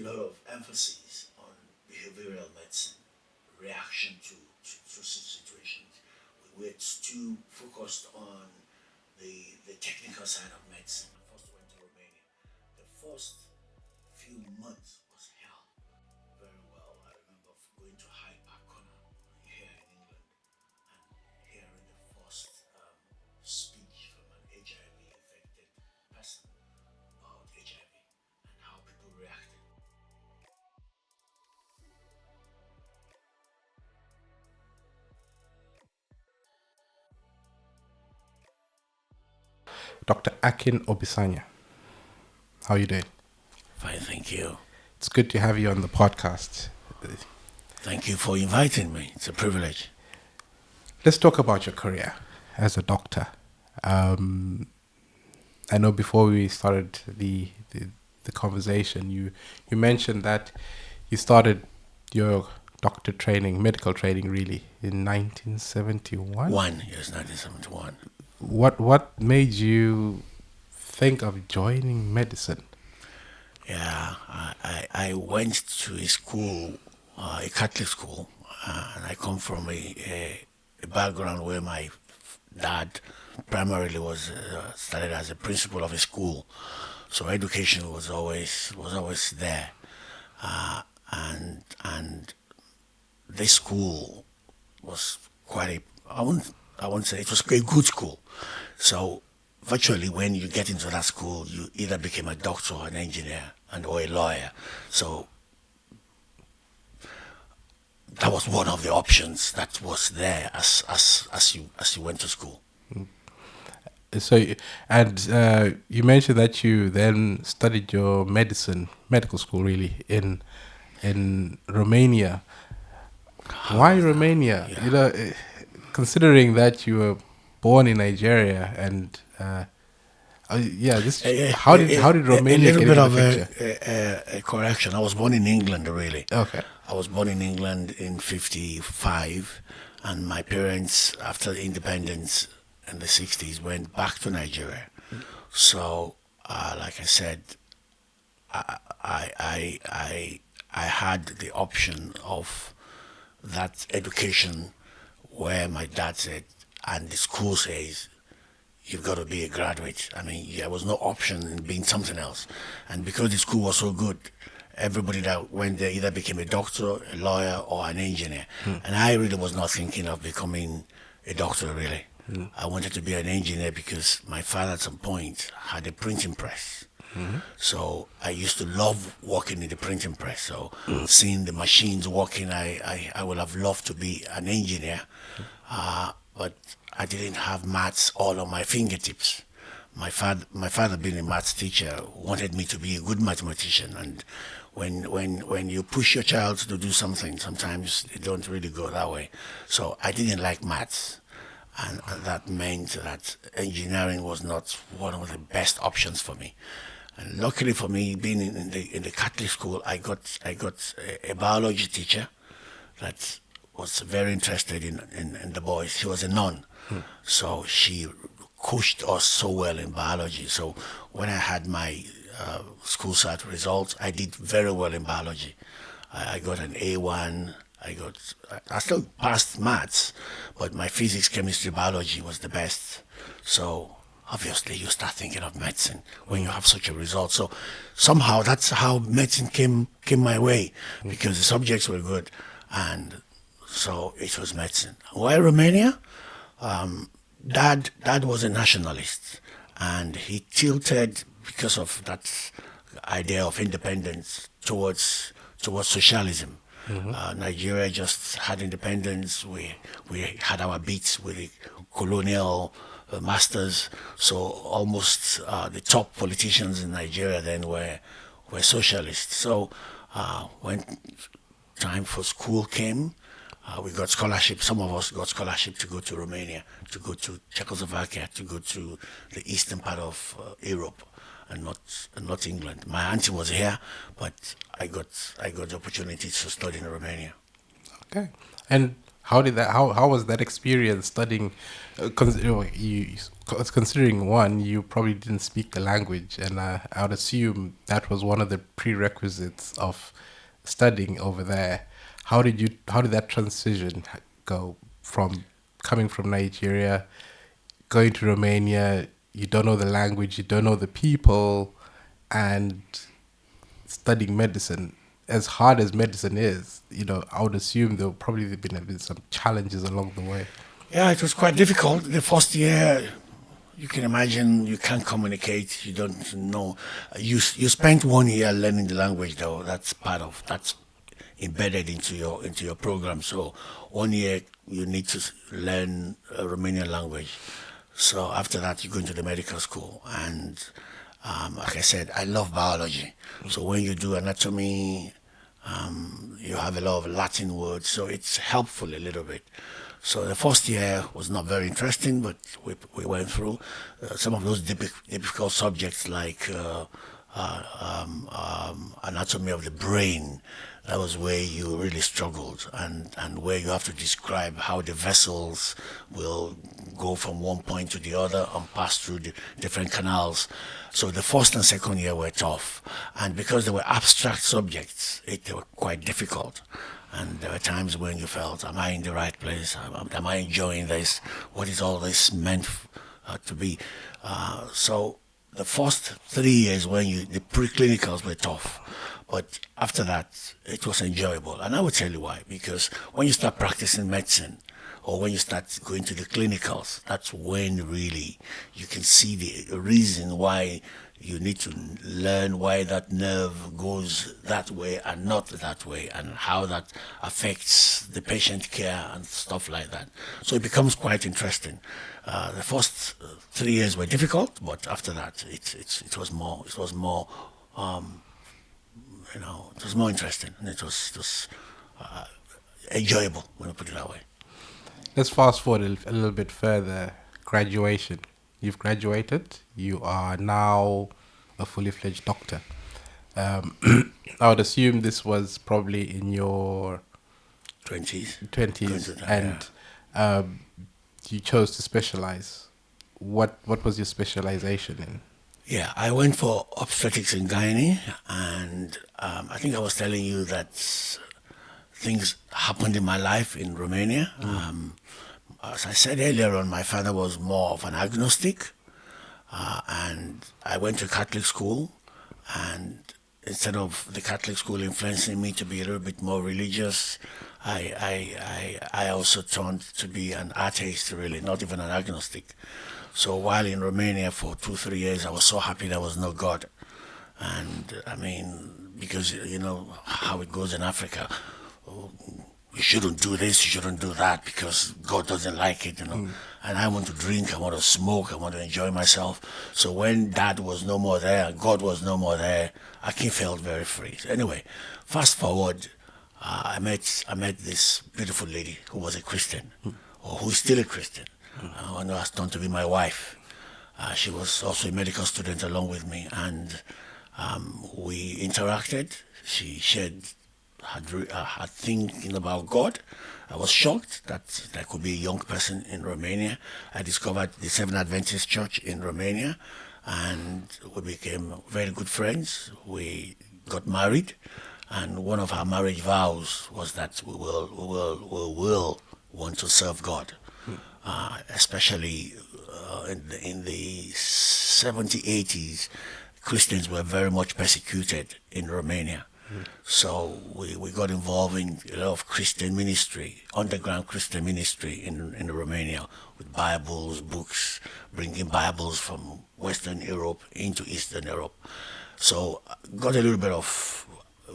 lot of emphasis on behavioral medicine, reaction to situations. We were too focused on the technical side of medicine. I first went to Romania. The first few months was hell. Very well. I remember going to Hyde Park Corner here in England and hearing the first speech from an HIV infected person about HIV and how people reacted. Dr. Akin Obisanya. How are you doing? Fine, thank you. It's good to have you on the podcast. Thank you for inviting me. It's a privilege. Let's talk about your career as a doctor. I know before we started the conversation, you mentioned that you started your doctor training, medical training, really, in 1971. Yes, 1971. What made you think of joining medicine? Yeah, I went to a school, a Catholic school, and I come from a background where my dad primarily was started as a principal of a school, so education was always there, and this school was quite I won't say it was a good school. So virtually when you get into that school, you either became a doctor or an engineer or a lawyer. So that was one of the options that was there as you went to school. So, and you mentioned that you then studied your medical school, really, in Romania. Why Romania? Yeah. You know, considering that you were born in Nigeria, and how did Romania a little get bit into of the picture? a correction. I was born in England, really. Okay. I was born in England in '55, and my parents, after the independence in the '60s, went back to Nigeria. So, like I said, I had the option of that education where my dad said, and the school says, you've got to be a graduate. I mean, there was no option in being something else. And because the school was so good, everybody that went there either became a doctor, a lawyer, or an engineer. And I really was not thinking of becoming a doctor, really. I wanted to be an engineer because my father at some point had a printing press. So I used to love working in the printing press. So seeing the machines working, I would have loved to be an engineer. But I didn't have maths all on my fingertips. My father being a maths teacher, wanted me to be a good mathematician. And when you push your child to do something, sometimes it don't really go that way. So I didn't like maths. And that meant that engineering was not one of the best options for me. And luckily for me, being in the Catholic school, I got a biology teacher that was very interested in the boys. She was a nun, so she coached us so well in biology. So when I had my school cert results, I did very well in biology. I got an A1. I still passed maths, but my physics, chemistry, biology was the best. So obviously you start thinking of medicine when you have such a result. So somehow that's how medicine came my way, because the subjects were good, and so it was medicine. Why Romania? Dad was a nationalist, and he tilted because of that idea of independence towards socialism. Nigeria just had independence. We had our beats with the colonial masters. So almost the top politicians in Nigeria then were socialists. So when time for school came, we got scholarship. Some of us got scholarship to go to Romania, to go to Czechoslovakia, to go to the eastern part of Europe, and not England. My auntie was here, but I got the opportunity to study in Romania. Okay. And How did that? How was that experience studying? Considering one, you probably didn't speak the language, and I would assume that was one of the prerequisites of studying over there. How did that transition go from coming from Nigeria, going to Romania? You don't know the language, you don't know the people, and studying medicine. As hard as medicine is, I would assume there probably have been some challenges along the way. Yeah, it was quite difficult. The first year, you can imagine you can't communicate. You don't know. You spent 1 year learning the language, though. That's embedded into your program. So 1 year you need to learn Romanian language. So after that, you go into the medical school, and like I said, I love biology. So when you do anatomy, you have a lot of Latin words, so it's helpful a little bit. So the first year was not very interesting, but we went through some of those difficult subjects like anatomy of the brain. That was where you really struggled, and where you have to describe how the vessels will go from one point to the other and pass through the different canals. So the first and second year were tough, and because they were abstract subjects, they were quite difficult. And there were times when you felt, am I in the right place? Am I enjoying this? What is all this meant to be? So the first 3 years when the preclinicals were tough, but after that it was enjoyable. And I will tell you why. Because when you start practicing medicine, or when you start going to the clinicals, that's when really you can see the reason why you need to learn why that nerve goes that way and not that way, and how that affects the patient care and stuff like that. So it becomes quite interesting. The first 3 years were difficult, but after that, it was more, um, it was more interesting, and it was uh, enjoyable. When I put it that way. Let's fast forward a little bit further. Graduation. You've graduated. You are now a fully fledged doctor. Um, I would assume this was probably in your 20s, going 20s, to that, yeah. and um, you chose to specialize. What was your specialization in? Yeah, I went for obstetrics and gynae, and I think I was telling you that things happened in my life in Romania. As I said earlier on, my father was more of an agnostic, and I went to Catholic school, and instead of the Catholic school influencing me to be a little bit more religious, I also turned to be an atheist, really, not even an agnostic. So while in Romania for 2 3 years, I was so happy there was no God. And I mean, because you know how it goes in Africa, oh, you shouldn't do this, you shouldn't do that because God doesn't like it, you know. And I want to drink, I want to smoke, I want to enjoy myself. So when Dad was no more there, God was no more there, Akin felt very free. So anyway, fast forward, I met this beautiful lady who was a Christian, or who is still a Christian, and who has turned to be my wife. She was also a medical student along with me, and we interacted. She shared her thinking about God. I was shocked that there could be a young person in Romania. I discovered the Seventh Adventist Church in Romania, and we became very good friends. We got married, and one of our marriage vows was that we will want to serve God, especially in the 70s, 80s. Christians were very much persecuted in Romania. So we got involved in a lot of Christian ministry, underground Christian ministry in Romania, with Bibles, books, bringing Bibles from Western Europe into Eastern Europe. So got a little bit of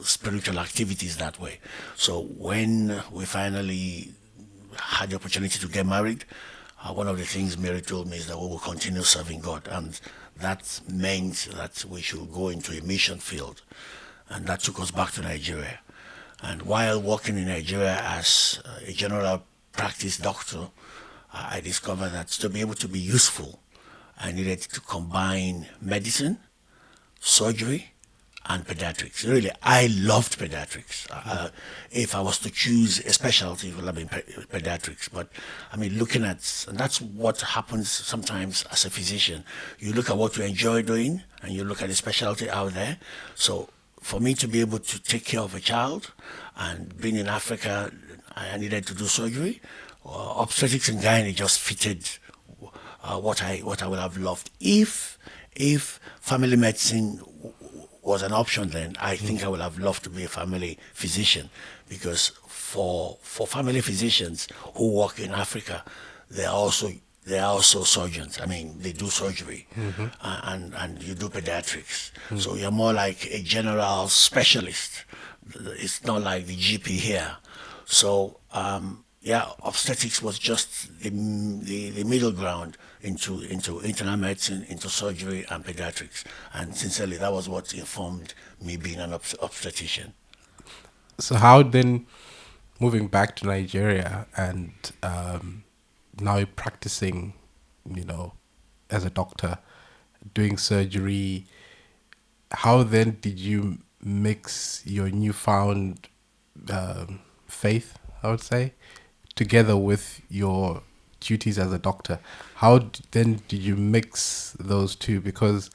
spiritual activities that way. So when we finally had the opportunity to get married, one of the things Mary told me is that we will continue serving God, and that meant that we should go into a mission field, and that took us back to Nigeria. And while working in Nigeria as a general practice doctor, I discovered that to be able to be useful, I needed to combine medicine, surgery, and pediatrics. Really, I loved pediatrics. If I was to choose a specialty, it would have been pediatrics. But I mean, looking at, and that's what happens sometimes as a physician. You look at what you enjoy doing, and you look at the specialty out there. So for me to be able to take care of a child, and being in Africa, I needed to do surgery. Obstetrics and gynae just fitted what I would have loved. If family medicine was an option, then I think I would have loved to be a family physician, because for family physicians who work in Africa, they are also surgeons. I mean, they do surgery, and you do pediatrics. So you're more like a general specialist. It's not like the GP here. So yeah, obstetrics was just the middle ground into internal medicine, into surgery and pediatrics. And sincerely, that was what informed me being an obstetrician. So how then, moving back to Nigeria and now you're practicing, you know, as a doctor, doing surgery, how then did you mix your newfound faith, I would say, together with your duties as a doctor? How then did you mix those two? Because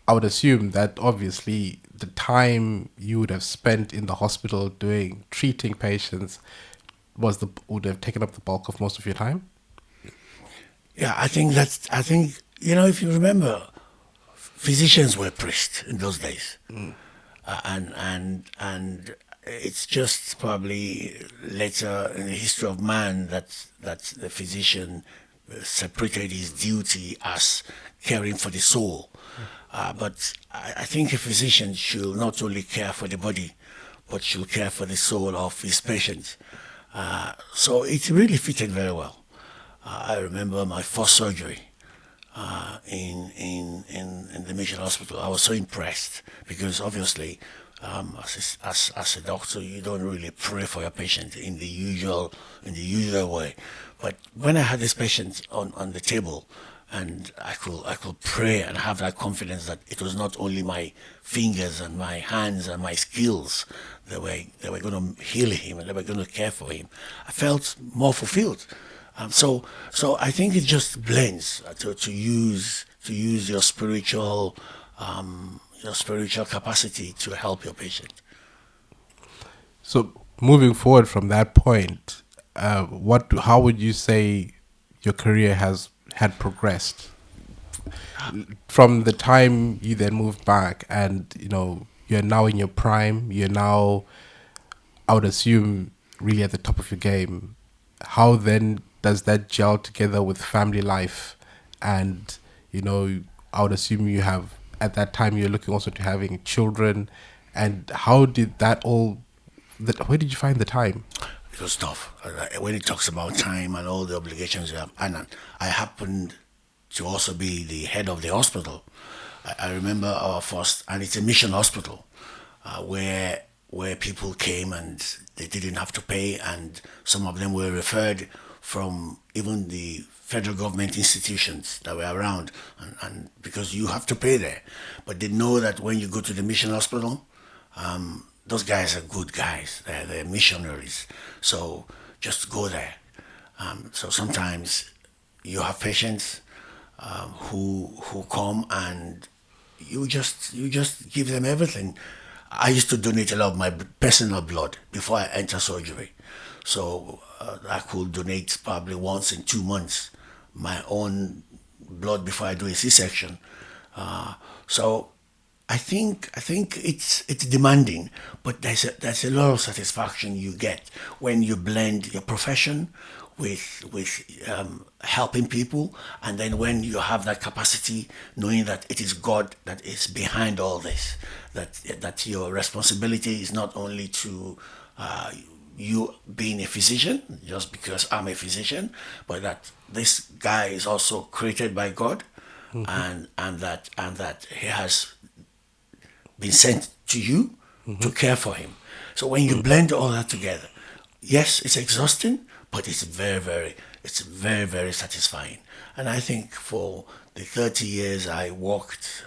I would assume that obviously the time you would have spent in the hospital doing treating patients would have taken up the bulk of most of your time. Yeah, I think if you remember, physicians were priests in those days. And it's just probably later in the history of man that the physician separated his duty as caring for the soul. But I think a physician should not only care for the body, but should care for the soul of his patients. So it really fitted very well. I remember my first surgery in the mission hospital. I was so impressed because obviously, as a doctor, you don't really pray for your patient in the usual way. But when I had this patient on the table, and I could pray and have that confidence that it was not only my fingers and my hands and my skills that were going to heal him and they were going to care for him, I felt more fulfilled. So I think it just blends to use your spiritual capacity to help your patient. So moving forward from that point, how would you say your career had progressed from the time you then moved back, and you're now in your prime, you're now, I would assume, really at the top of your game. How then does that gel together with family life? And I would assume you have, at that time, you're looking also to having children. And how did that all? Where did you find the time? It was tough. When it talks about time and all the obligations you have, and I happened to also be the head of the hospital. I remember our first, and it's a mission hospital, where people came and they didn't have to pay, and some of them were referred from even the federal government institutions that were around, and because you have to pay there, but they know that when you go to the mission hospital, those guys are good guys. They're missionaries. So just go there. So sometimes you have patients who come and you just give them everything. I used to donate a lot of my personal blood before I enter surgery. So I could donate probably once in 2 months my own blood before I do a C-section. So I think it's demanding, but there's a lot of satisfaction you get when you blend your profession with helping people, and then when you have that capacity, knowing that it is God that is behind all this, that your responsibility is not only to you being a physician, just because I'm a physician, but that this guy is also created by God, and that he has been sent to you to care for him. So when you blend all that together, yes, it's exhausting, but it's very satisfying. And I think for the 30 years I worked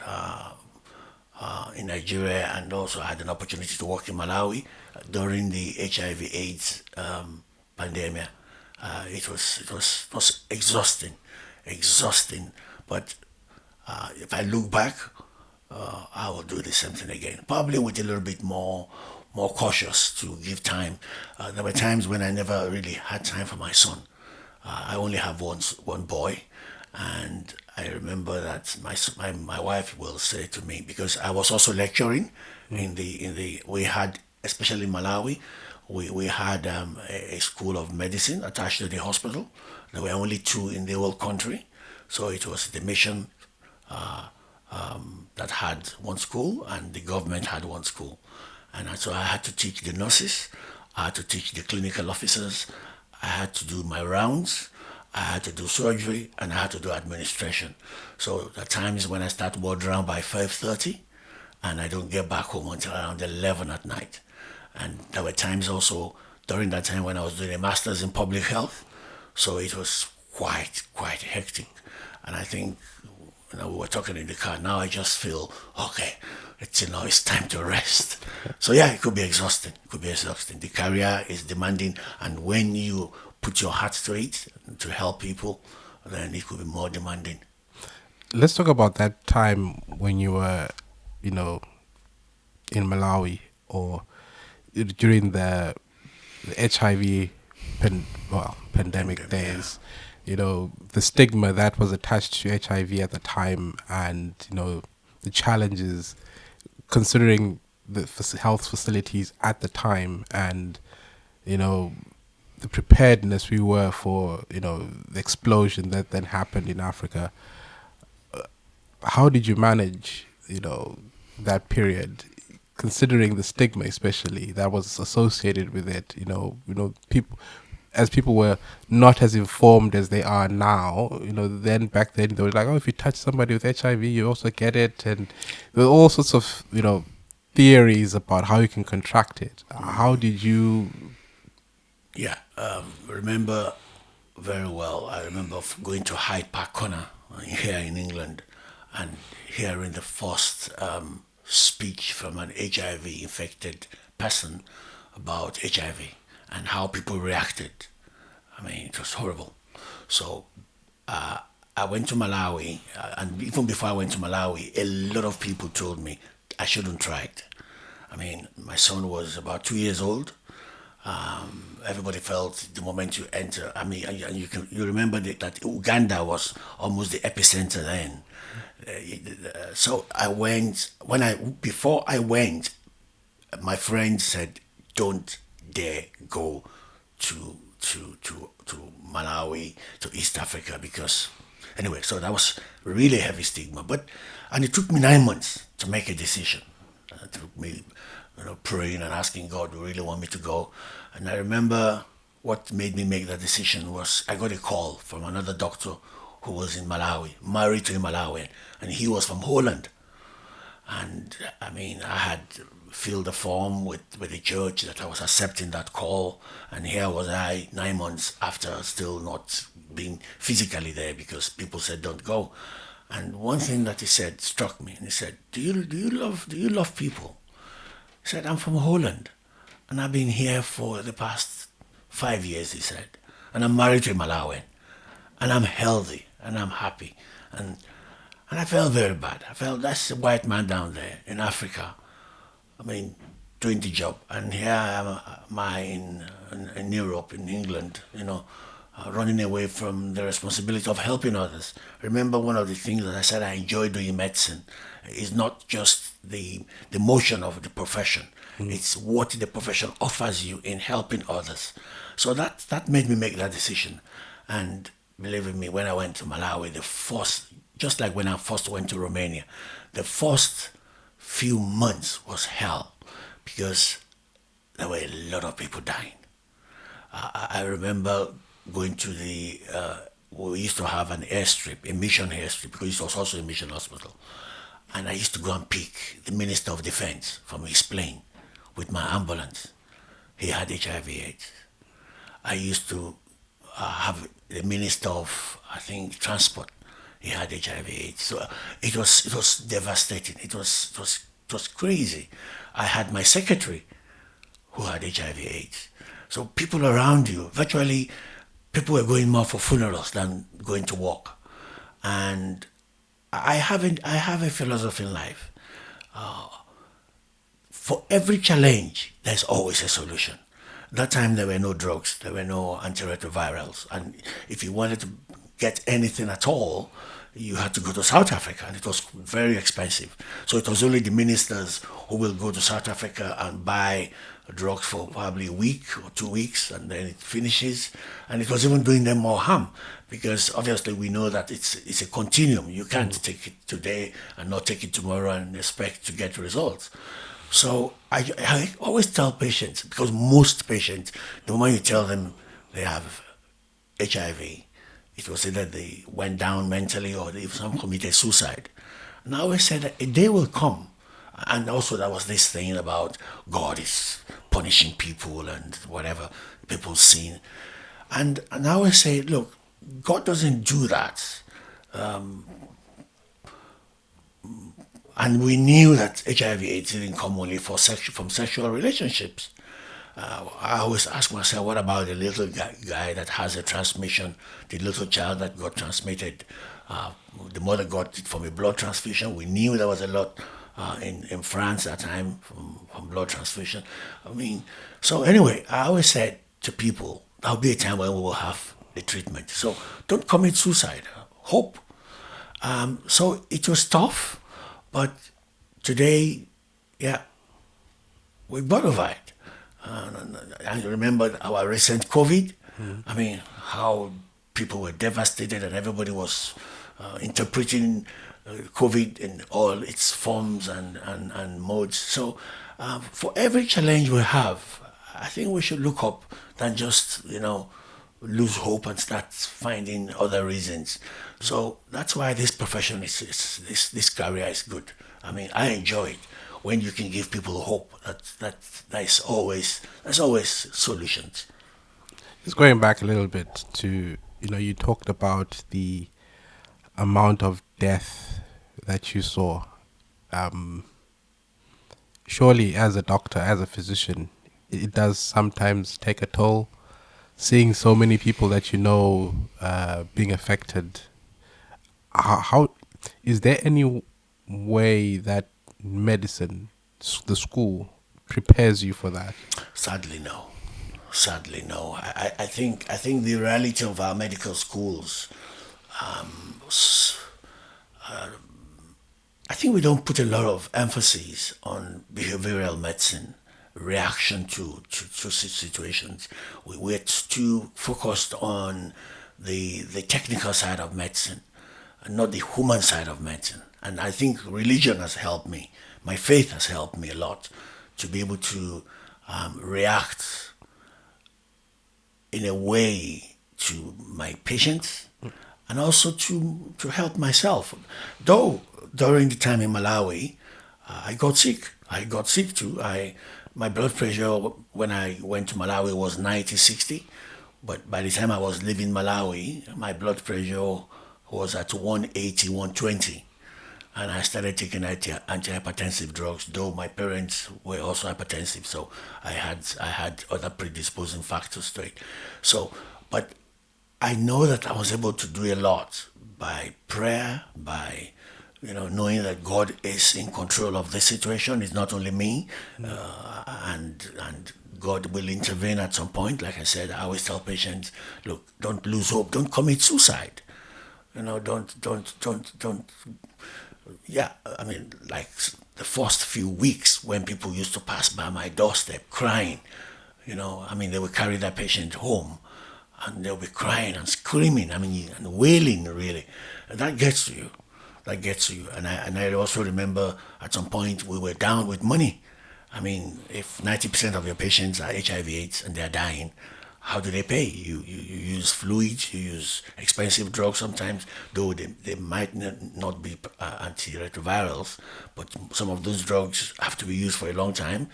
in Nigeria, and also had an opportunity to work in Malawi during the HIV/AIDS pandemic. It was exhausting, exhausting. But if I look back, I will do the same thing again. Probably with a little bit more cautious to give time. There were times when I never really had time for my son. I only have one boy, and I remember that my wife will say to me, because I was also lecturing in the we had, especially in Malawi, we had a school of medicine attached to the hospital. There were only two in the whole country, so it was the mission that had one school, and the government had one school. And so I had to teach the nurses, I had to teach the clinical officers, I had to do my rounds, I had to do surgery, and I had to do administration. So the times when I start ward round by 5:30, and I don't get back home until around 11 at night. And there were times also during that time when I was doing a master's in public health, so it was quite hectic. And I think, we were talking in the car. Now I just feel okay. It's time to rest. So yeah, it could be exhausting. It could be exhausting. The career is demanding, and when you put your heart to it to help people, then it could be more demanding. Let's talk about that time when you were, you know, in Malawi, or during the HIV pandemic Pandemic, yeah. days. The stigma that was attached to HIV at the time, and the challenges, considering the health facilities at the time, and you know the preparedness we were for the explosion that then happened in Africa. How did you manage that period, considering the stigma especially that was associated with it? People were not as informed as they are now. Then back then they were like, oh, if you touch somebody with HIV, you also get it, and there were all sorts of theories about how you can contract it. How did you? Yeah, remember very well. I remember going to Hyde Park Corner here in England and hearing the first speech from an HIV infected person about HIV and how people reacted. I mean, it was horrible. So I went to Malawi, and even before I went to Malawi, a lot of people told me I shouldn't try it. I mean, my son was about 2 years old. Everybody felt the moment you enter. I mean, and you remember that Uganda was almost the epicenter then. So I went before I went. My friend said, "Don't dare go to Malawi, to East Africa, because anyway." So that was really heavy stigma. And it took me 9 months to make a decision. It took me, praying and asking God, "Do you really want me to go?" And I remember what made me make that decision was I got a call from another doctor who was in Malawi, married to a Malawian, and he was from Holland. And I mean, I had filled the form with the church that I was accepting that call. And here was I, 9 months after, still not being physically there because people said don't go. And one thing that he said struck me. And he said, "Do you love people?" He said, "I'm from Holland, and I've been here for the past 5 years," he said. "And I'm married to a Malawian, and I'm healthy, and I'm happy." And and I felt very bad. I felt that's a white man down there in Africa. I mean, doing the job. And here I am, in Europe, in England, running away from the responsibility of helping others. Remember, one of the things that I said I enjoy doing medicine is not just the motion of the profession. It's what the profession offers you in helping others. So that made me make that decision. And believe me, when I went to Malawi, just like when I first went to Romania, the first few months was hell because there were a lot of people dying. I remember going to we used to have an airstrip, a mission airstrip, because it was also a mission hospital. And I used to go and pick the Minister of Defense from his plane with my ambulance. He had HIV/AIDS. I used to have the Minister of, I think, Transport. He had HIV/AIDS. So it was devastating. It was It was crazy. I had my secretary who had HIV/AIDS. So people around you, virtually, people were going more for funerals than going to work. And I have a philosophy in life. For every challenge, there's always a solution. That time there were no drugs, there were no antiretrovirals, and if you wanted to get anything at all, you had to go to South Africa, and it was very expensive. So it was only the ministers who will go to South Africa and buy drugs for probably a week or 2 weeks, and then it finishes. And it was even doing them more harm because obviously we know that it's a continuum. You can't take it today and not take it tomorrow and expect to get results. So I always tell patients, because most patients, the moment you tell them they have HIV, it was either they went down mentally or they, some committed suicide. And I always said that a day will come. And also there was this thing about God is punishing people and whatever people sin. And I always say, look, God doesn't do that. And we knew that HIV/AIDS didn't come only from sexual relationships. I always ask myself, what about the little guy that has a transmission, the little child that got transmitted? Uh, the mother got it from a blood transfusion. We knew there was a lot in France at that time from blood transfusion. I mean, so anyway, I always said to people, there'll be a time when we will have the treatment. So don't commit suicide. Hope. So it was tough, but today, yeah, we got over it. I remember our recent COVID. I mean, how people were devastated and everybody was interpreting COVID in all its forms and modes. So, for every challenge we have, I think we should look up than just, lose hope and start finding other reasons. So that's why this profession this career is good. I mean, I enjoy it when you can give people hope. There's always solutions. Just going back a little bit to, you talked about the amount of death that you saw. Um, Surely, as a doctor, as a physician, it does sometimes take a toll. Seeing so many people that being affected, how is there any way that medicine, the school, prepares you for that? Sadly, no. Sadly, no. I think the reality of our medical schools, I think we don't put a lot of emphasis on behavioral medicine, reaction to situations. We're too focused on the technical side of medicine and not the human side of medicine. And I think religion has helped me. My faith has helped me a lot to be able to react in a way to my patients and also to help myself. Though during the time in Malawi, I got sick. I got sick too. My blood pressure when I went to Malawi was 90/60, but by the time I was leaving Malawi, my blood pressure was at 180, 120. And I started taking antihypertensive drugs, though my parents were also hypertensive, so I had other predisposing factors to it. So, but I know that I was able to do a lot by prayer, by knowing that God is in control of the situation. It's not only me, and God will intervene at some point. Like I said, I always tell patients, look, don't lose hope, don't commit suicide. Don't. Yeah, I mean, like the first few weeks when people used to pass by my doorstep crying, I mean, they would carry their patient home and they'll be crying and screaming, I mean, and wailing, really. And that gets to you. That gets to you. And I also remember at some point we were down with money. I mean, if 90% of your patients are HIV/AIDS and they're dying, how do they pay? You use fluids, you use expensive drugs sometimes, though they might not be antiretrovirals, but some of those drugs have to be used for a long time,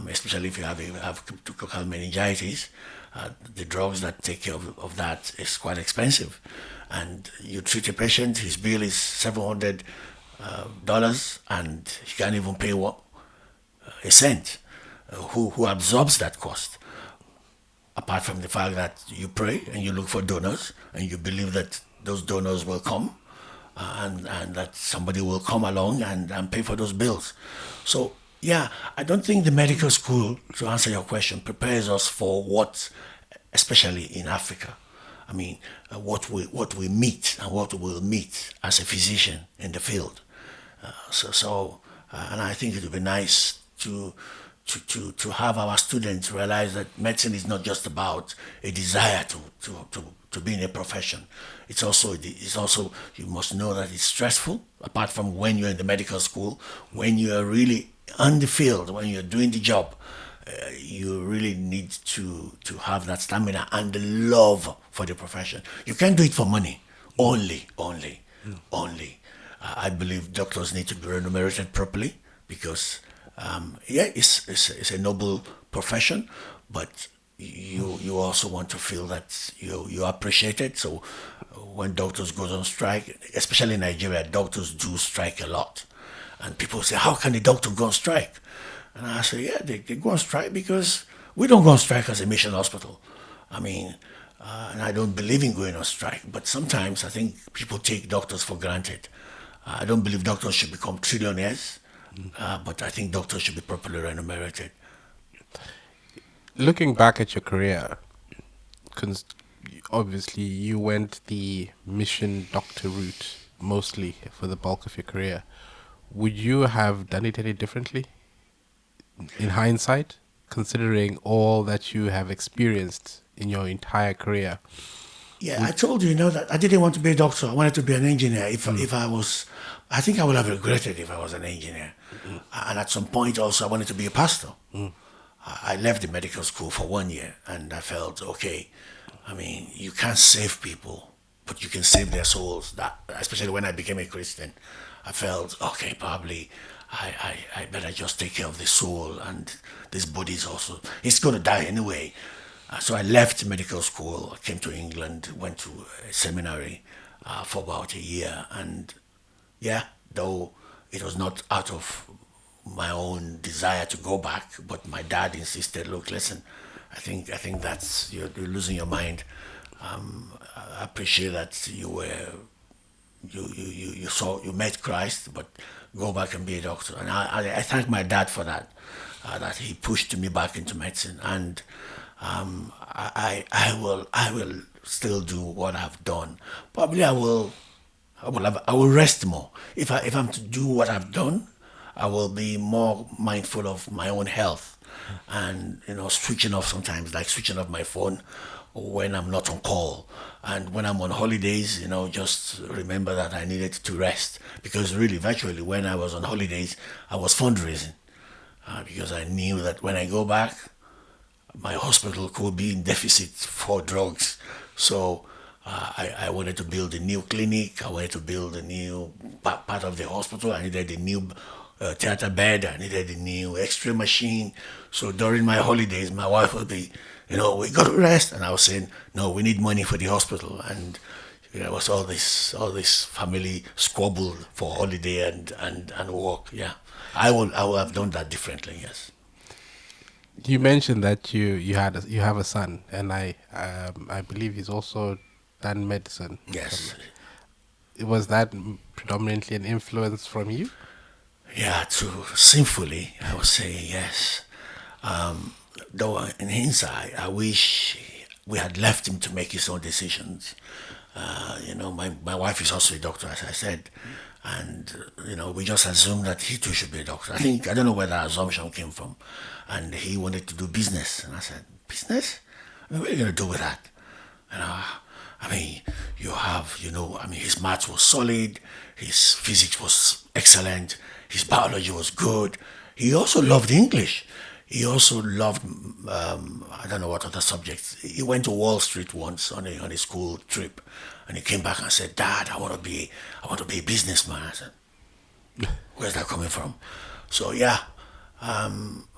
especially if you have cryptococcal meningitis. The drugs that take care of that is quite expensive. And you treat a patient, his bill is 700 dollars, and he can't even pay a cent. Who absorbs that cost? Apart from the fact that you pray and you look for donors and you believe that those donors will come, and that somebody will come along and pay for those bills. So, yeah, I don't think the medical school, to answer your question, prepares us for what, especially in Africa. I mean, what we meet and what we'll meet as a physician in the field. And I think it would be nice to have our students realize that medicine is not just about a desire to be in a profession. It's also you must know that it's stressful. Apart from when you're in the medical school, when you are really on the field, when you're doing the job, you really need to have that stamina and the love for the profession. You can't do it for money only. I believe doctors need to be remunerated properly because, yeah, it's a noble profession, but you also want to feel that you appreciate it. So when doctors goes on strike, especially in Nigeria, doctors do strike a lot, and people say, "How can the doctor go on strike?" And I say, "Yeah, they go on strike because we don't go on strike as a mission hospital. I mean, and I don't believe in going on strike, but sometimes I think people take doctors for granted. I don't believe doctors should become trillionaires, but I think doctors should be properly remunerated." Looking back at your career, cons- obviously you went the mission doctor route mostly for the bulk of your career. Would you have done it any differently in hindsight, considering all that you have experienced in your entire career? Yeah, I Would told you, that I didn't want to be a doctor. I wanted to be an engineer. If I was, I think I would have regretted if I was an engineer. And at some point also, I wanted to be a pastor. I left the medical school for 1 year, and I felt okay. I mean, you can't save people, but you can save their souls. That, especially when I became a Christian, I felt okay. Probably, I better just take care of the soul, and this body is also, it's going to die anyway. So I left medical school. I came to England, went to a seminary for about a year, and yeah, though it was not out of my own desire to go back, but my dad insisted, "Look, listen, I think that's you're losing your mind. I appreciate that you met Christ, but go back and be a doctor." And I thank my dad for that, that he pushed me back into medicine, and I will still do what I've done. Probably I will rest more. If I'm to do what I've done, I will be more mindful of my own health, and switching off sometimes, like switching off my phone when I'm not on call, and when I'm on holidays, just remember that I needed to rest, because really, virtually, when I was on holidays, I was fundraising, because I knew that when I go back, my hospital could be in deficit for drugs. So I wanted to build a new clinic. I wanted to build a new part of the hospital. I needed a new theater bed. I needed a new X-ray machine. So during my holidays, my wife would be, "We got to rest," and I was saying, "No, we need money for the hospital." And it was all this family squabble for holiday and work. Yeah, I will have done that differently. Yes. you mentioned that you have a son, and I believe he's also done medicine. Yes. Was that predominantly an influence from you? Yeah, too sinfully, I would say yes. Though in hindsight, I wish we had left him to make his own decisions. My wife is also a doctor, as I said, and we just assumed that he too should be a doctor. I don't know where that assumption came from, and he wanted to do business, and I said, "Business? I mean, what are you going to do with that?" You know, I mean, his maths was solid, his physics was excellent, his biology was good. He also loved English. He also loved, I don't know what other subjects. He went to Wall Street once on a school trip, and he came back and said, "Dad, I want to be a businessman." I said, "Where's that coming from?" So yeah,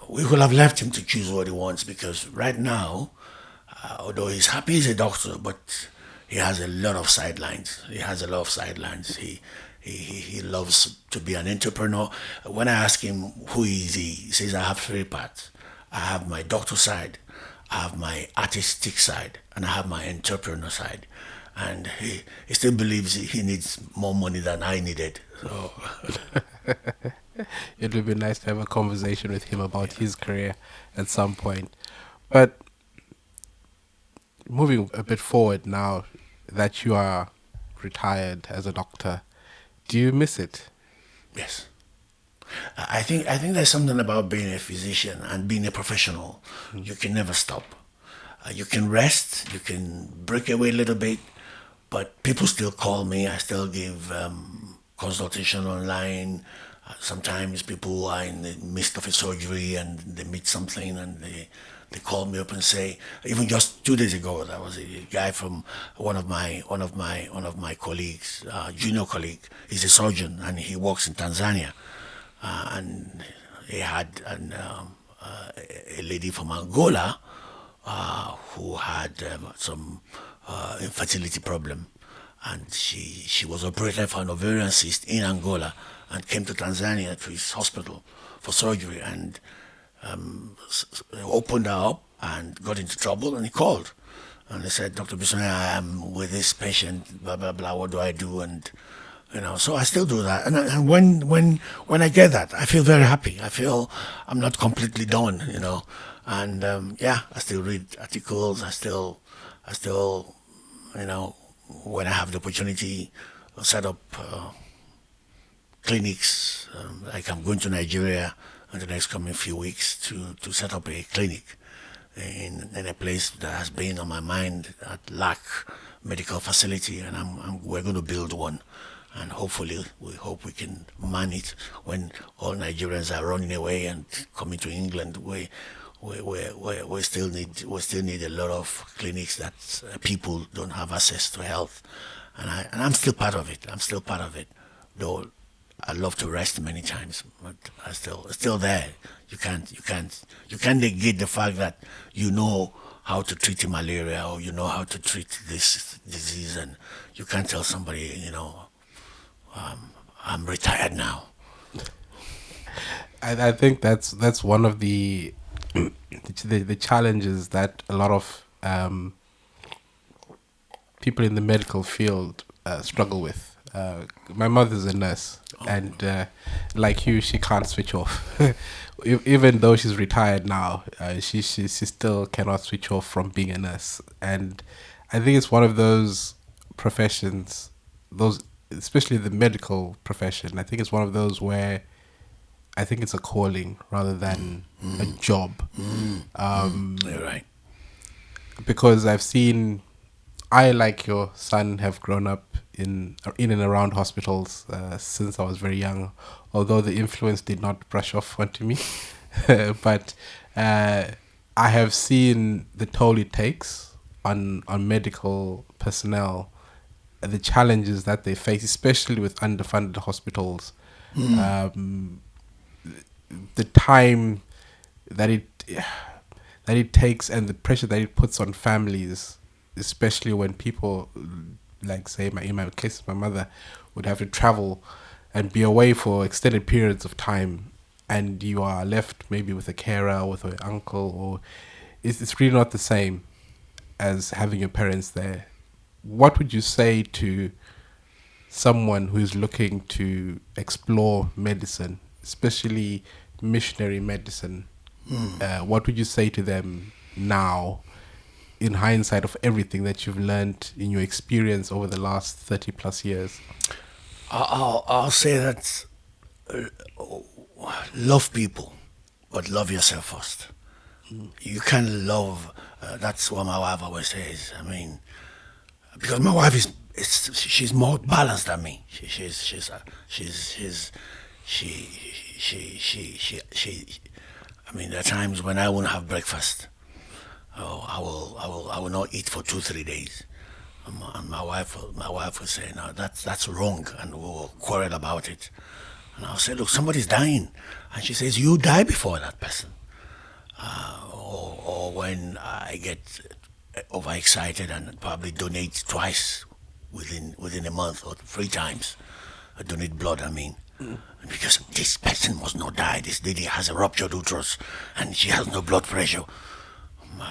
we could have left him to choose what he wants, because right now, although he's happy he's a doctor, but he has a lot of sidelines. He has a lot of sidelines. he loves to be an entrepreneur. When I ask him who is he says I have three parts. I have my doctor side, I have my artistic side, and I have my entrepreneur side. And he still believes he needs more money than I needed. So It would be nice to have a conversation with him about his career at some point. But moving a bit forward now that you are retired as a doctor, do you miss it? yes. I think there's something about being a physician and being a professional. You can never stop. You can rest, you can break away a little bit, but people still call me. I still give consultation online. Sometimes people are in the midst of a surgery and they meet something and they call me up and say. Even just 2 days ago, there was a guy from one of my colleagues, junior colleague. He's a surgeon and he works in Tanzania, and he had a lady from Angola who had some infertility problem, and she was operated for an ovarian cyst in Angola and came to Tanzania to his hospital for surgery, and opened her up and got into trouble, and he called. And they said, Dr. Bissonia, I am with this patient, blah, blah, blah, what do I do? And, so I still do that. And when I get that, I feel very happy. I feel I'm not completely done. And yeah, I still read articles. I still, when I have the opportunity, set up clinics. Like I'm going to Nigeria in the next coming few weeks to set up a clinic in a place that has been on my mind that lack medical facility, and we're going to build one, and hopefully we hope we can man it when all Nigerians are running away and coming to England. We still need a lot of clinics that people don't have access to health, and I'm still part of it. I'm still part of it, though. I love to rest many times, but it's still there. You can't negate the fact that you know how to treat malaria or you know how to treat this disease, and you can't tell somebody, I'm retired now. I think that's one of the challenges that a lot of people in the medical field struggle with. My mother's a nurse, and like you, she can't switch off. Even though she's retired now, she still cannot switch off from being a nurse. And I think it's one of those professions, those especially the medical profession. I think it's one of those where I think it's a calling rather than a job. You're right. Because I've seen, I like your son have grown up in and around hospitals since I was very young, although the influence did not brush off onto me. But I have seen the toll it takes on medical personnel, the challenges that they face, especially with underfunded hospitals. The time that it takes and the pressure that it puts on families, especially when people, like say in my case, my mother would have to travel and be away for extended periods of time, and you are left maybe with a carer or with an uncle, or it's really not the same as having your parents there. What would you say to someone who's looking to explore medicine, especially missionary medicine? What would you say to them now, in hindsight of everything that you've learned in your experience over the last 30 plus years? I'll say that love people, but love yourself first. You can love. That's what my wife always says. I mean, because my wife she's more balanced than me. She. I mean, there are times when I won't have breakfast. Oh, I will not eat for 2 3 days. And my wife will say, no, that's wrong, and we'll quarrel about it. And I'll say, look, somebody's dying, and she says, you die before that person. Or when I get overexcited and probably donate twice within a month or 3 times. donate blood. I mean, because this person must not die. This lady has a ruptured uterus, and she has no blood pressure.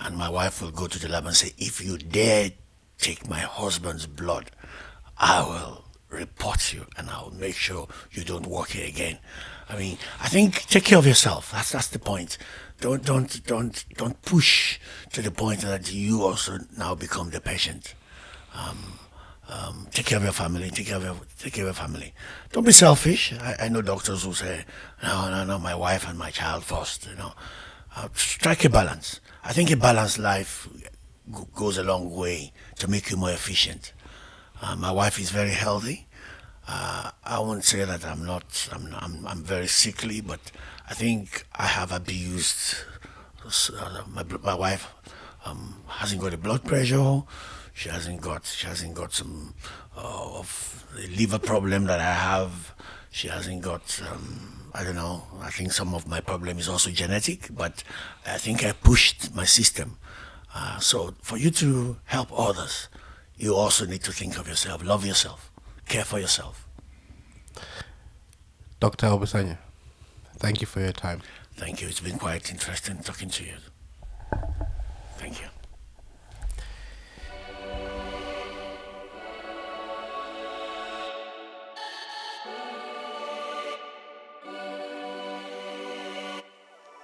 And my wife will go to the lab and say, if you dare take my husband's blood, I will report you and I'll make sure you don't work here again. I mean, I think take care of yourself. That's the point. Don't push to the point that you also now become the patient. Take care of your family. Take care of your family. Don't be selfish. I know doctors who say, no, my wife and my child first. Strike a balance. I think a balanced life goes a long way to make you more efficient. My wife is very healthy. I won't say that I'm not. I'm very sickly, but I think I have abused. My wife hasn't got a blood pressure. She hasn't got some of the liver problem that I have. She hasn't got. I don't know. I think some of my problem is also genetic, but I think I pushed my system. So for you to help others, you also need to think of yourself, love yourself, care for yourself. Dr. Obisanya, thank you for your time. Thank you. It's been quite interesting talking to you.